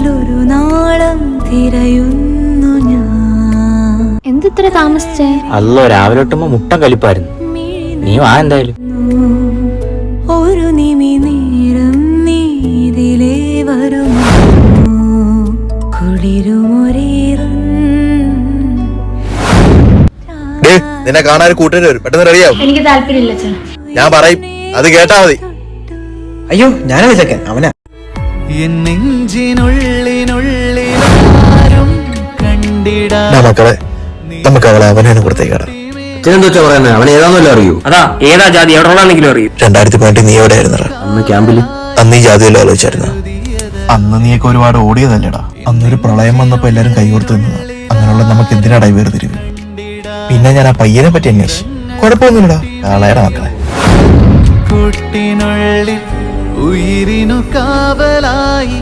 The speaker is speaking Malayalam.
മനസ്സിലൊരു നാളം തിരയുന്നു ഞാൻ. എന്തിത്ര താമസിച്ചേ? അല്ലോ രാവിലെ ഒട്ടുമ്പോ മുട്ടം കലിപ്പായിരുന്നു. നീ വാ എന്തായാലും. ഒരു നിമി നേരം നീതിലേ വരുമോ കുളിരുമൊരേറും. നിന്നെ കാണാൻ കൂട്ടുകാർ വരും, പെട്ടെന്ന് റെഡിയാവും. എനിക്ക് താല്പര്യമില്ല. ഞാൻ പറയും, അത് കേട്ടാ മതി. അയ്യോ ഞാനാണ് ചെക്കൻ, അവനാ. മക്കളെ, നമുക്ക് അവളെ അവനെ കൊടുത്തേക്കാണ്. അച്ഛനെന്താ പറയുന്നത്? അവൻ ഏതാന്നല്ലോ അറിയൂ. അതാ ഏതാ ജാതി എവിടെയാണെങ്കിലും അറിയൂ. 2018 നീ എവിടെ ആയിരുന്ന? അന്ന് ക്യാമ്പില്. അന്ന് ഈ ജാതിയിൽ ആലോചിച്ചായിരുന്നു. അന്ന് നീയൊക്കെ ഒരുപാട് ഓടിയതല്ലേടാ. അന്നൊരു പ്രളയം വന്നപ്പോ എല്ലാരും കൈകോർത്ത് നിന്നതാ. അങ്ങനെയുള്ള നമുക്ക് എന്തിനാടാ വേർതിരിവ്? പിന്നെ ഞാൻ ആ പയ്യനെ പറ്റി അന്വേഷിച്ചു. കുഴപ്പമൊന്നുമില്ലടാ, ആളയുടെ മക്കളെ. കുട്ടിനുള്ളിൽ ഉയിരിനു കാവലായി